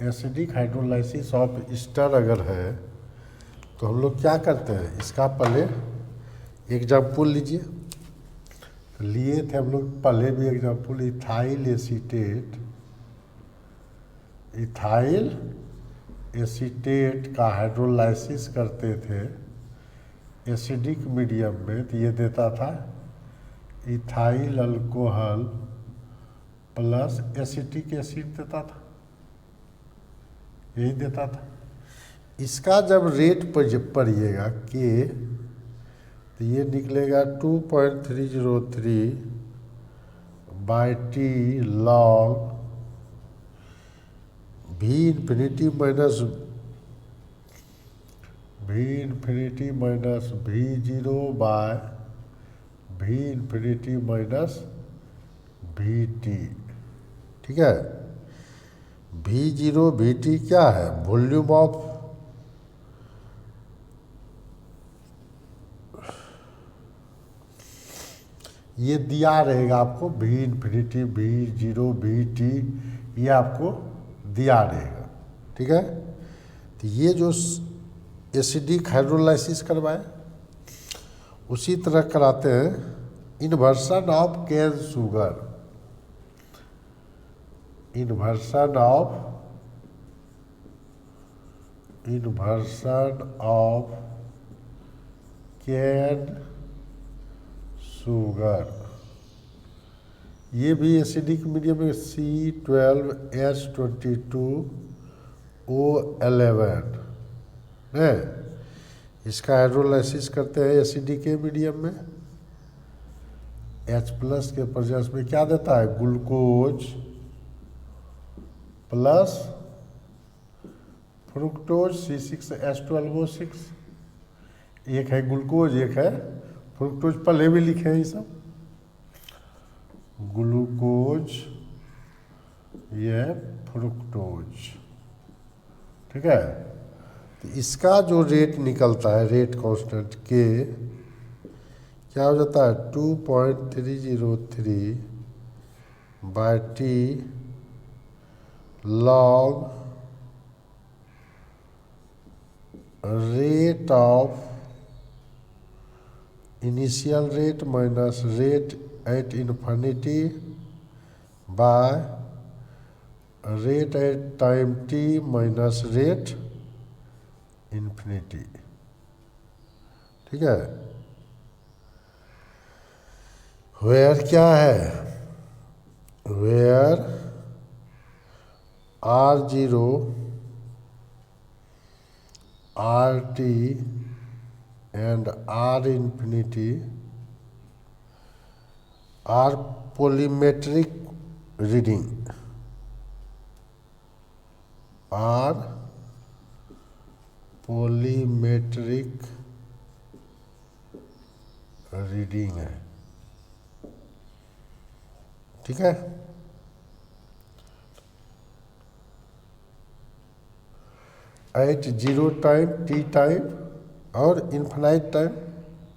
एसिडिक हाइड्रोलाइसिस ऑफ ईस्टर अगर है तो हम लोग क्या करते हैं, इसका पहले एग्जाम्पल लीजिए। लिए थे हम लोग पहले भी एग्जाम्पल, इथाइल एसीटेट का हाइड्रोलाइसिस करते थे एसिडिक मीडियम में, तो ये देता था ethyl alcohol plus acetic acid देता था, यही देता था। इसका जब रेट पर जब पढ़िएगा के, तो ये निकलेगा 2.303 by t log we infinity minus we zero by we infinity minus we T, ठीक है। वी जीरो वी टी क्या है, वॉल्यूम ऑफ ये दिया रहेगा आपको, we infinity we zero we T, ये आपको दिया रहेगा, ठीक है। तो ये जो एसिडिक हाइड्रोलाइसिस करवाए उसी तरह कराते हैं inversion of cane sugar, inversion of cane sugar, ये भी एसिडिक मीडियम में C12H22O11 है। इसका हाइड्रोलाइसिस करते हैं एसिडिक के मीडियम में, H प्लस के प्रेजेंस में क्या देता है, ग्लूकोज प्लस फ्रुक्टोज C6H12O6, एक है ग्लूकोज एक है फ्रुक्टोज, पहले भी लिखे हैं ये सब, ग्लूकोज ये फ्रुक्टोज, ठीक है। तो इसका जो रेट निकलता है, रेट कांस्टेंट के क्या हो जाता है 2.303 by t log rate of initial rate minus rate at infinity by rate at time t minus rate infinity, ठीक है। वेयर क्या है, where R0 RT and R infinity are polymetric reading, are polymetric reading है, ठीक है। At zero time t time और इन्फिनाइट टाइम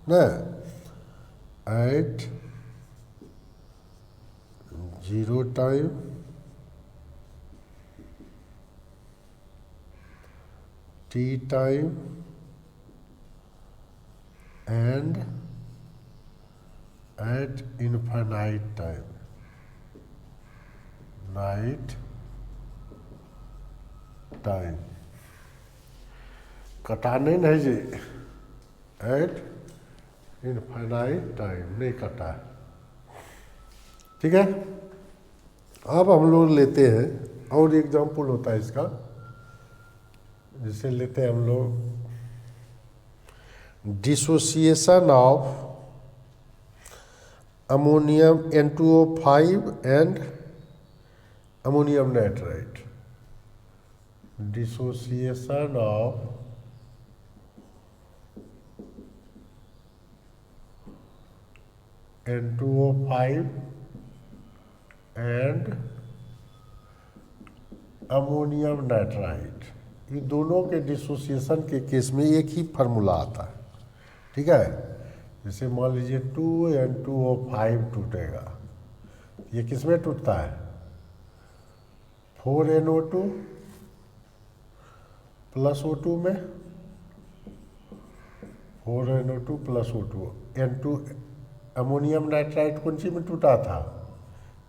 ना, at zero time t time and at infinite time, night time कटा नहीं जी, एट इनफाइनाइट टाइम नहीं कटा है। ठीक है, अब हम लोग लेते हैं और एग्जाम्पल होता है इसका, जिसे लेते हैं हम लोग dissociation of ammonium N2O5 and ammonium nitrite. Dissociation of N2O5 and ammonium nitrite, ये दोनों के डिसोसिएशन के केस में एक ही फार्मूला आता है। ठीक है, जैसे मान लीजिए 2N2O5 टूटेगा, ये किस में टूटता है? 4NO2 प्लस O2 में, 4NO2 plus O2। N2 ammonium nitrite कौन सी में टूटा था?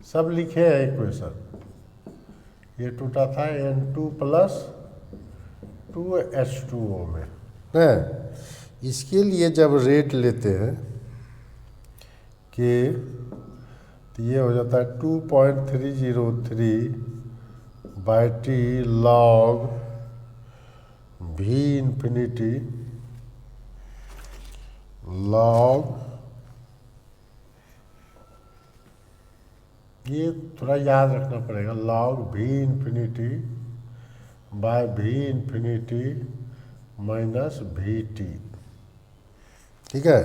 सब लिखे हैं इक्वेशन। ये टूटा था N2 प्लस 2H2O में है। इसके लिए जब रेट लेते हैं कि तो ये हो जाता है 2.303/T log V infinity log, ये थोड़ा याद रखना पड़ेगा, log V infinity by V infinity minus VT। ठीक है,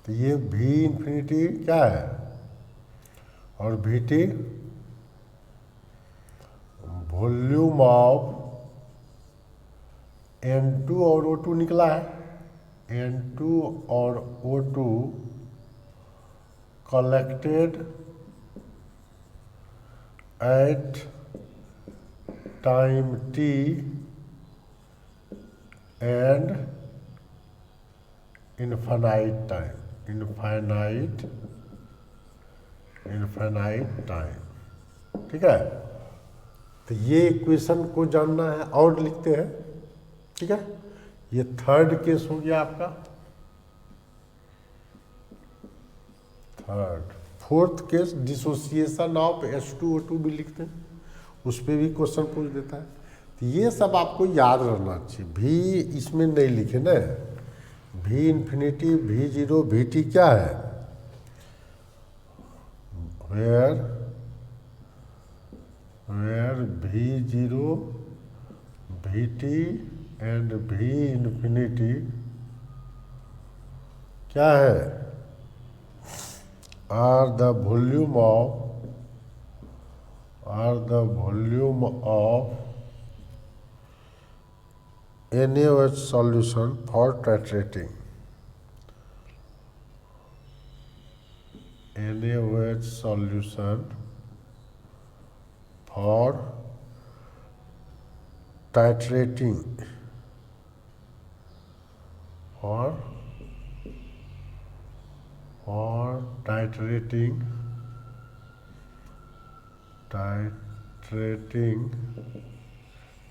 तो ये V infinity क्या है और VT वॉल्यूम ऑफ N2 और O2 निकला है, N2 और O2 collected at time t and infinite time। ठीक है, तो ये इक्वेशन को जानना है और लिखते हैं। ठीक है, ये थर्ड केस हो गया आपका। Third, fourth case dissociation of H2O2 भी लिखते हैं, उस पर भी क्वेश्चन पूछ देता है। तो ये सब आपको याद रहना चाहिए। भी इसमें नहीं लिखे ना, V infinity V0 VT क्या है? where V0 VT and V infinity क्या है? are the volume of NaOH solution for titrating। NaOH solution for titrating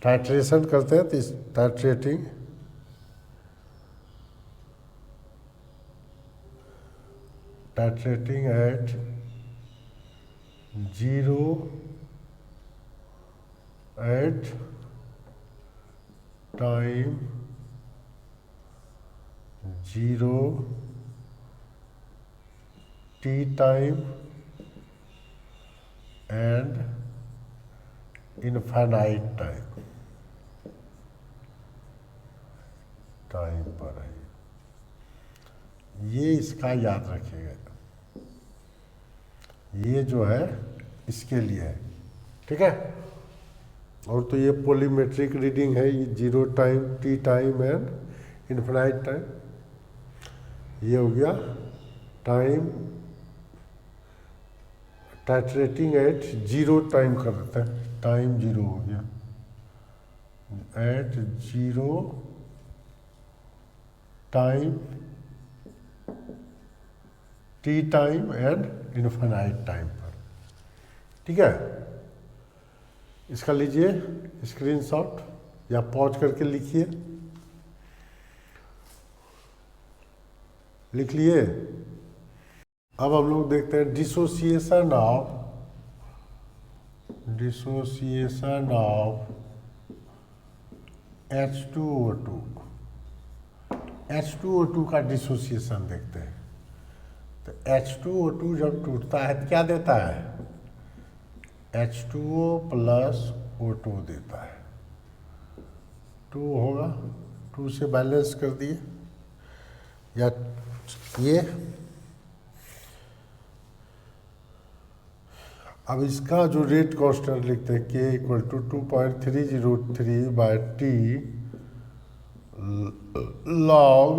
titration करते हैं, तो titrating at 0 at time 0 T time and infinite time पर है। ये इसका याद रखिएगा, ये जो है इसके लिए है। ठीक है, और तो ये पोलीमेट्रिक रीडिंग है, ये 0 time T time and infinite time. ये हो गया टाइम टाइट्रेटिंग एट 0 टाइम कर देते हैं, टाइम 0 हो गया at 0 time T time and infinite time पर। ठीक है, इसका लीजिए स्क्रीनशॉट या पॉज करके लिखिए। लिख लिए। अब हम लोग देखते हैं डिसोसिएशन ऑफ H2O2। H2O2 का डिसोसिएशन देखते हैं। तो H2O2 जब टूटता है तो क्या देता है? H2O प्लस O2 देता है। 2 होगा, 2 से बैलेंस कर दिए। या ये अब इसका जो रेट कांस्टेंट लिखते हैं K equal to 2.303/T log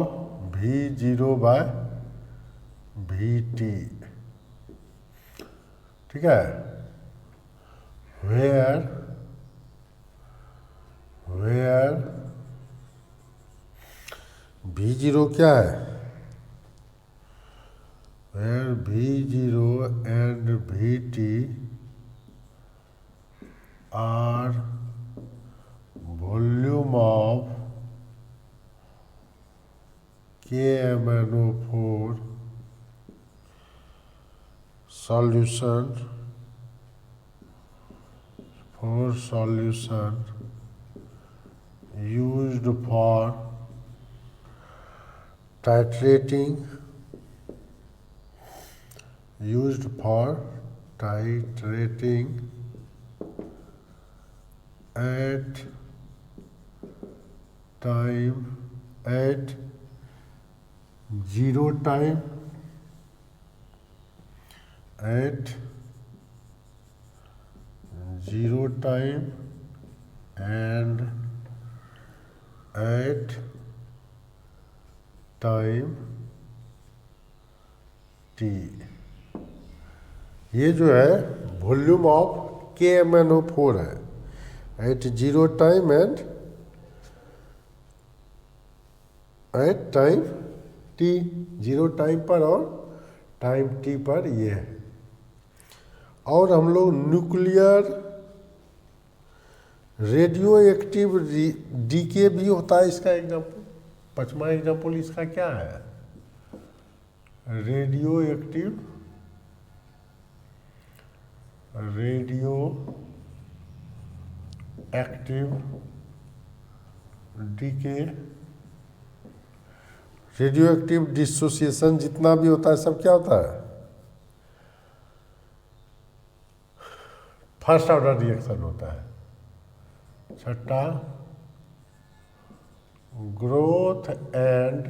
V0/VT। ठीक है। where V0 क्या है? where V0 and VT are volume of KMnO4 solution used for titrating at zero time and at time t। ये जो है वॉल्यूम ऑफ KMnO4 है at zero time and at time t। Zero time पर और टाइम t पर ये है। और हम लोग न्यूक्लियर रेडियो एक्टिव डीके भी होता है इसका एग्जाम्पल। 5वां एग्जाम्पल इसका क्या है? Radioactive decay. Radioactive dissociation जितना भी होता है सब क्या होता है? फर्स्ट ऑर्डर रिएक्शन होता है। छठा growth and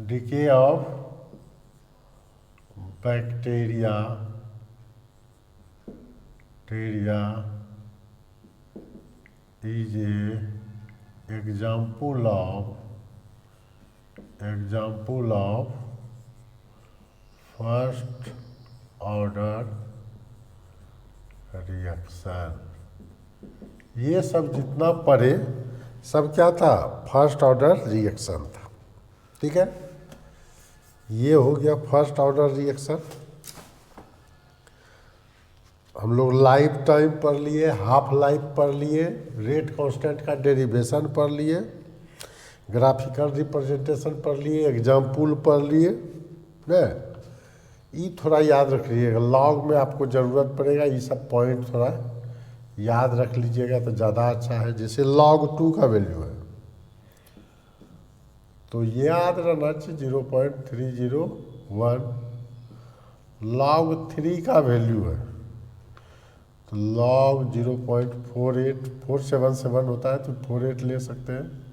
decay of bacteria is a example of first order reaction। ये सब जितना पढ़े सब क्या था? फर्स्ट ऑर्डर रिएक्शन था। ठीक है। ये हो गया फर्स्ट ऑर्डर रिएक्शन। हम लोग लाइफ टाइम पढ़ लिए, हाफ लाइफ पढ़ लिए, रेट कांस्टेंट का डेरिवेशन पढ़ लिए, ग्राफिकल रिप्रेजेंटेशन पढ़ लिए, एग्जाम्पल पढ़ लिए ना। ये थोड़ा याद रख लीजिएगा, लॉग में आपको ज़रूरत पड़ेगा। ये सब पॉइंट थोड़ा याद रख लीजिएगा तो ज़्यादा अच्छा है। जैसे log 2 का वैल्यू है तो याद रहना चाहिए 0.301। log 3 का वैल्यू है तो log 0.48477 होता है तो 48 ले सकते हैं।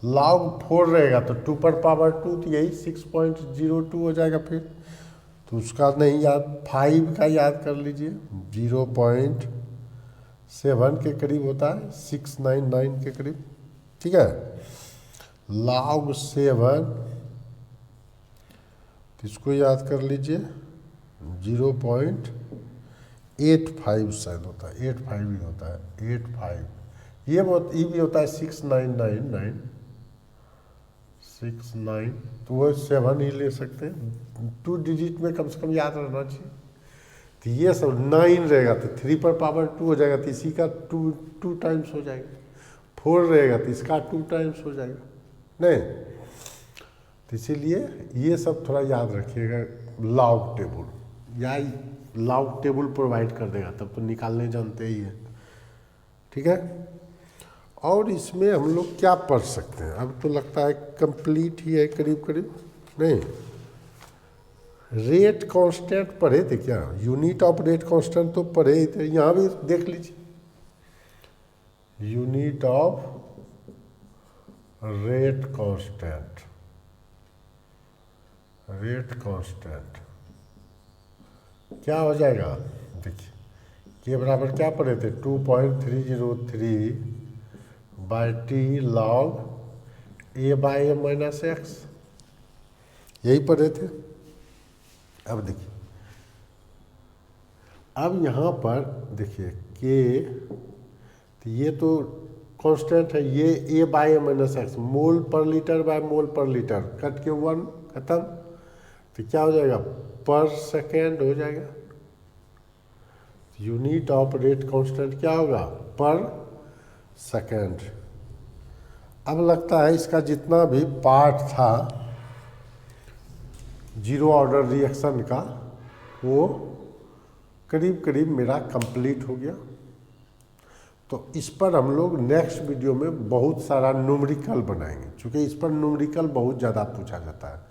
log 4 रहेगा तो 2 पर पावर 2 तो यही 6.02 हो जाएगा। फिर तो उसका नहीं याद, 5 का याद कर लीजिए 0.7 के करीब होता है, 699 के करीब। ठीक है। log 7 इसको याद कर लीजिए 0.85 शायद होता है, 85 ही होता है, 85। ये भी होता है 6999, 6 9, तो वो 7 ही ले सकते हैं, 2 डिजिट में कम से कम याद रहना चाहिए। तो ये सब 9 रहेगा तो 3 पर पावर 2 हो जाएगा, तो इसी का 2 टाइम्स हो जाएगा। 4 रहेगा तो इसका 2 टाइम्स हो जाएगा, नहीं? तो इसीलिए ये सब थोड़ा याद रखिएगा। लॉग टेबल या लॉग टेबल प्रोवाइड कर देगा, तब तो निकालने जानते ही है, ठीक है। और इसमें हम लोग क्या पढ़ सकते हैं, अब तो लगता है कंप्लीट ही है करीब करीब, नहीं? रेट कांस्टेंट पढ़े थे क्या? यूनिट ऑफ रेट कांस्टेंट तो पढ़े ही थे, यहाँ भी देख लीजिए। Unit of rate constant, rate constant क्या हो जाएगा? देखिए के बराबर क्या पढ़े थे? 2.303 by t log a by m minus x, यही पढ़े थे। अब देखिए, अब यहाँ पर देखिए के, तो ये तो कांस्टेंट है, ये ए बाई एम माइनस एक्स, मोल पर लीटर बाय मोल पर लीटर, कट के 1 खत्म। तो क्या हो जाएगा? पर सेकेंड हो जाएगा। यूनिट ऑफ रेट कांस्टेंट क्या होगा? पर सेकेंड। अब लगता है इसका जितना भी पार्ट था जीरो ऑर्डर रिएक्शन का, वो करीब करीब मेरा कंप्लीट हो गया। तो इस पर हम लोग नेक्स्ट वीडियो में बहुत सारा न्यूमेरिकल बनाएंगे, क्योंकि इस पर न्यूमेरिकल बहुत ज़्यादा पूछा जाता है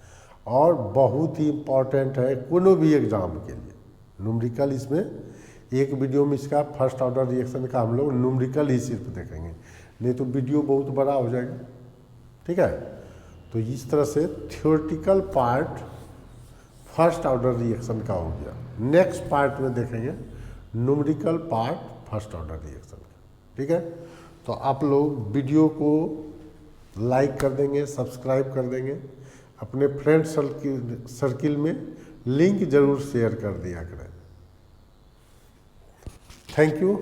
और बहुत ही इम्पॉर्टेंट है कोनो भी एग्ज़ाम के लिए न्यूमेरिकल। इसमें एक वीडियो में इसका फर्स्ट ऑर्डर रिएक्शन का हम लोग न्यूमेरिकल ही सिर्फ देखेंगे, नहीं तो वीडियो बहुत बड़ा हो जाएगा, ठीक है। तो इस तरह से theoretical part first order reaction का हो गया। नेक्स्ट पार्ट में देखेंगे numerical part first order reaction का, ठीक है। तो आप लोग वीडियो को लाइक कर देंगे, सब्सक्राइब कर देंगे, अपने फ्रेंड सर्किल में लिंक जरूर शेयर कर दिया करें। Thank you.